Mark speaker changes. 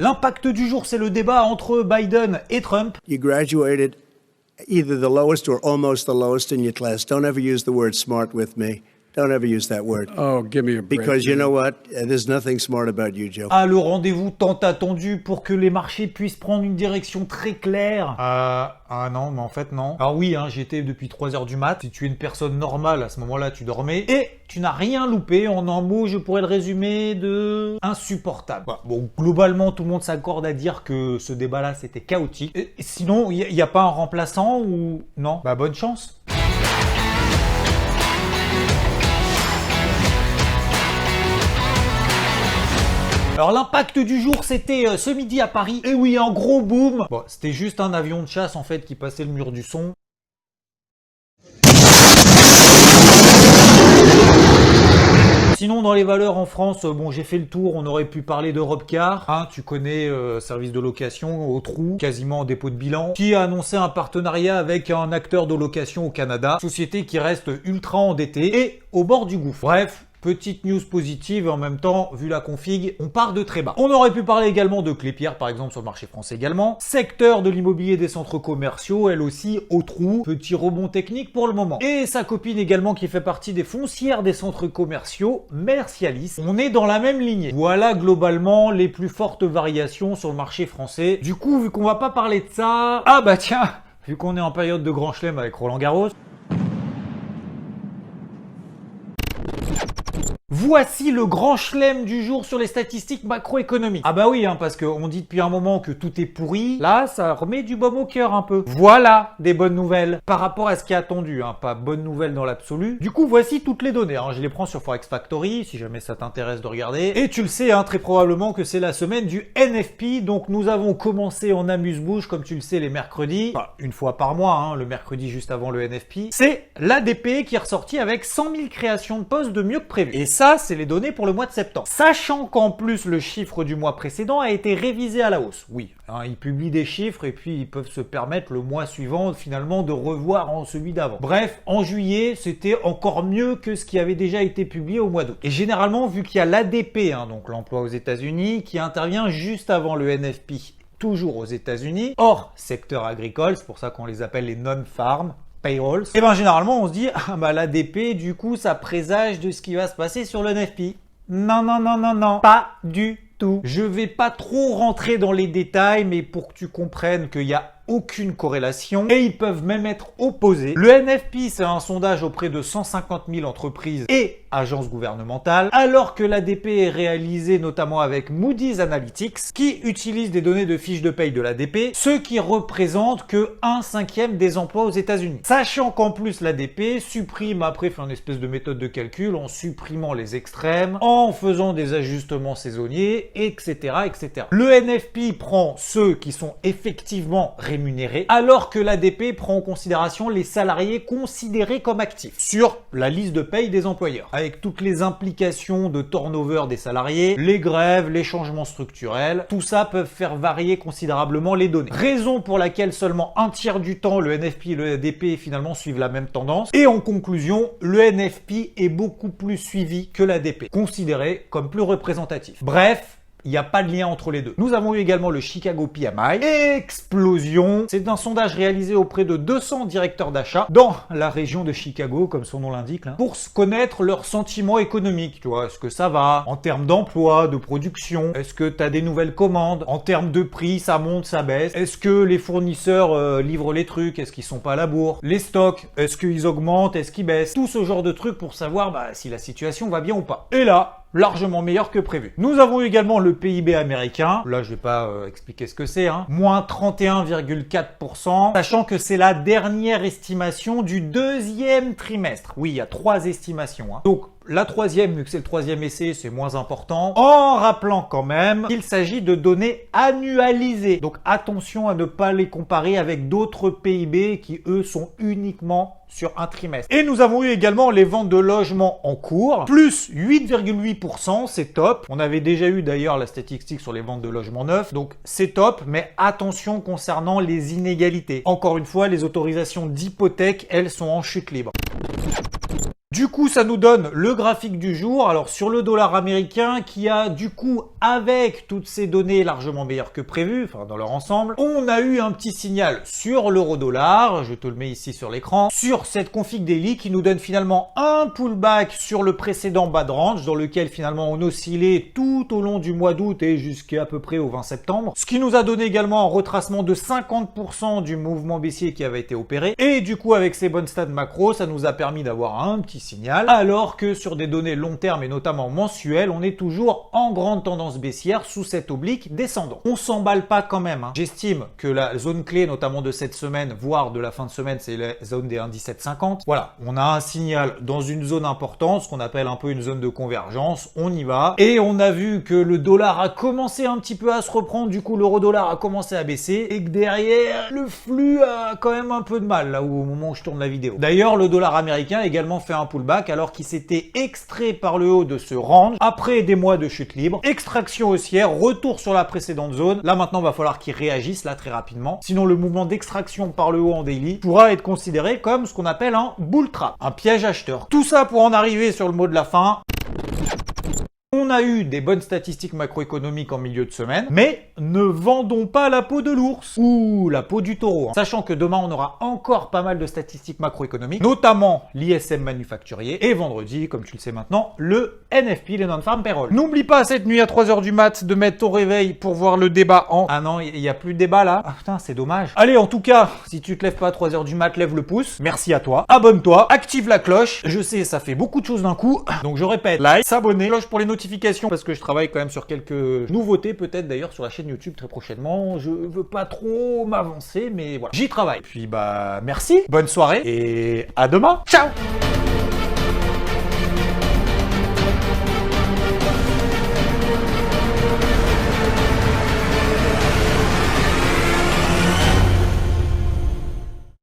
Speaker 1: L'impact du jour, c'est le débat entre Biden et Trump.
Speaker 2: You graduated either the lowest or almost the lowest in your class. Don't ever use the word smart with me. Don't ever use that word.
Speaker 3: Oh, give me a break.
Speaker 2: Because you know what? There's nothing smart about you, Joe.
Speaker 1: Ah, le rendez-vous tant attendu pour que les marchés puissent prendre une direction très claire. Non, mais en fait non. Alors oui, j'étais depuis 3h du mat. Si tu es une personne normale, à ce moment-là, tu dormais. Et tu n'as rien loupé. En un mot, je pourrais le résumer de insupportable. Voilà. Bon, globalement, tout le monde s'accorde à dire que ce débat-là, c'était chaotique. Et sinon, il n'y a pas un remplaçant ou... Non? Bah, bonne chance. Alors l'impact du jour, c'était ce midi à Paris. Et oui, un gros boom. Bon, c'était juste un avion de chasse en fait qui passait le mur du son. Sinon, dans les valeurs en France, bon, j'ai fait le tour, on aurait pu parler d'Europecar. Tu connais, service de location au trou, quasiment en dépôt de bilan, qui a annoncé un partenariat avec un acteur de location au Canada, société qui reste ultra endettée et au bord du gouffre. Bref. Petite news positive, en même temps, vu la config, on part de très bas. On aurait pu parler également de Clépierre, par exemple, sur le marché français également. Secteur de l'immobilier des centres commerciaux, elle aussi, au trou. Petit rebond technique pour le moment. Et sa copine également, qui fait partie des foncières des centres commerciaux, Mercialis. On est dans la même lignée. Voilà, globalement, les plus fortes variations sur le marché français. Du coup, vu qu'on va pas parler de ça... Ah bah tiens, vu qu'on est en période de grand chelem avec Roland Garros... Voici le grand chelem du jour sur les statistiques macroéconomiques. Ah bah oui, parce qu'on dit depuis un moment que tout est pourri. Là, ça remet du baume au cœur un peu. Voilà des bonnes nouvelles par rapport à ce qui est attendu. Pas bonnes nouvelles dans l'absolu. Du coup, voici toutes les données. Je les prends sur Forex Factory, si jamais ça t'intéresse de regarder. Et tu le sais, très probablement que c'est la semaine du NFP. Donc nous avons commencé en amuse-bouche, comme tu le sais, les mercredis. Enfin, une fois par mois, le mercredi juste avant le NFP. C'est l'ADP qui est ressorti avec 100 000 créations de postes de mieux que prévu. Et ça, c'est les données pour le mois de septembre. Sachant qu'en plus, le chiffre du mois précédent a été révisé à la hausse. Oui, ils publient des chiffres et puis ils peuvent se permettre le mois suivant, finalement, de revoir celui d'avant. Bref, en juillet, c'était encore mieux que ce qui avait déjà été publié au mois d'août. Et généralement, vu qu'il y a l'ADP, donc l'emploi aux États-Unis, qui intervient juste avant le NFP, toujours aux États-Unis, hors secteur agricole, c'est pour ça qu'on les appelle les non-farm, payrolls, et généralement on se dit l'ADP du coup ça présage de ce qui va se passer sur le NFP. Non, pas du tout. Je vais pas trop rentrer dans les détails, mais pour que tu comprennes qu'il y a aucune corrélation et ils peuvent même être opposés. Le NFP, c'est un sondage auprès de 150 000 entreprises et agences gouvernementales, alors que l'ADP est réalisé notamment avec Moody's Analytics, qui utilise des données de fiches de paye de l'ADP, ce qui représente que 1/5 des emplois aux États-Unis. Sachant qu'en plus l'ADP supprime, après fait une espèce de méthode de calcul en supprimant les extrêmes, en faisant des ajustements saisonniers, etc., etc. Le NFP prend ceux qui sont effectivement rémunérés, alors que l'ADP prend en considération les salariés considérés comme actifs sur la liste de paye des employeurs, avec toutes les implications de turnover des salariés, les grèves, les changements structurels, tout ça peut faire varier considérablement les données. Raison pour laquelle seulement un tiers du temps le NFP et le ADP finalement suivent la même tendance. Et en conclusion, le NFP est beaucoup plus suivi que l'ADP, considéré comme plus représentatif. Bref, il n'y a pas de lien entre les deux. Nous avons eu également le Chicago PMI. Explosion. C'est un sondage réalisé auprès de 200 directeurs d'achat dans la région de Chicago, comme son nom l'indique, pour connaître leurs sentiments économiques. Tu vois, est-ce que ça va en termes d'emploi, de production? Est-ce que tu as des nouvelles commandes? En termes de prix, ça monte, ça baisse? Est-ce que les fournisseurs livrent les trucs? Est-ce qu'ils sont pas à la bourre? Les stocks, est-ce qu'ils augmentent? Est-ce qu'ils baissent? Tout ce genre de trucs pour savoir si la situation va bien ou pas. Et là, largement meilleur que prévu. Nous avons également le PIB américain. Là, je vais pas expliquer ce que c'est. Moins 31,4%, sachant que c'est la dernière estimation du deuxième trimestre. Oui, il y a 3 estimations. Donc, la troisième, vu que c'est le troisième essai, c'est moins important. En rappelant quand même qu'il s'agit de données annualisées. Donc, attention à ne pas les comparer avec d'autres PIB qui, eux, sont uniquement sur un trimestre. Et nous avons eu également les ventes de logements en cours, plus 8,8%, c'est top. On avait déjà eu d'ailleurs la statistique sur les ventes de logements neufs, donc c'est top, mais attention concernant les inégalités. Encore une fois, les autorisations d'hypothèque, elles sont en chute libre. Du coup, ça nous donne le graphique du jour. Alors, sur le dollar américain, qui a du coup, avec toutes ces données largement meilleures que prévu, enfin dans leur ensemble, on a eu un petit signal sur l'euro-dollar, je te le mets ici sur l'écran, sur cette config daily qui nous donne finalement un pullback sur le précédent bas de range, dans lequel finalement on oscillait tout au long du mois d'août et jusqu'à peu près au 20 septembre. Ce qui nous a donné également un retracement de 50% du mouvement baissier qui avait été opéré. Et du coup, avec ces bonnes stats macro, ça nous a permis d'avoir un petit signal, alors que sur des données long terme et notamment mensuelles, on est toujours en grande tendance baissière sous cette oblique descendant. On s'emballe pas quand même, hein. J'estime que la zone clé, notamment de cette semaine, voire de la fin de semaine, c'est la zone des 1,1750. Voilà, on a un signal dans une zone importante, ce qu'on appelle un peu une zone de convergence, on y va. Et on a vu que le dollar a commencé un petit peu à se reprendre, du coup l'euro-dollar a commencé à baisser, et que derrière, le flux a quand même un peu de mal, là où, au moment où je tourne la vidéo. D'ailleurs, le dollar américain a également fait un pullback alors qu'il s'était extrait par le haut de ce range après des mois de chute libre, extraction haussière, retour sur la précédente zone. Là maintenant va falloir qu'il réagisse là très rapidement, sinon le mouvement d'extraction par le haut en daily pourra être considéré comme ce qu'on appelle un bull trap, un piège acheteur. Tout ça pour en arriver sur le mot de la fin. On a eu des bonnes statistiques macroéconomiques en milieu de semaine, mais ne vendons pas la peau de l'ours ou la peau du taureau, hein. Sachant que demain on aura encore pas mal de statistiques macroéconomiques, notamment l'ISM manufacturier, et vendredi, comme tu le sais maintenant, le NFP, le non-farm payroll. N'oublie pas cette nuit à 3h du mat de mettre ton réveil pour voir le débat en... Ah non, il n'y a plus de débat là. Ah putain, c'est dommage. Allez, en tout cas, si tu te lèves pas à 3h du mat, lève le pouce. Merci à toi. Abonne-toi, active la cloche. Je sais, ça fait beaucoup de choses d'un coup. Donc je répète, like, s'abonner, cloche pour les notifications, parce que je travaille quand même sur quelques nouveautés, peut-être d'ailleurs sur la chaîne YouTube très prochainement. Je veux pas trop m'avancer, mais voilà, j'y travaille. Puis bah merci, bonne soirée et à demain. Ciao.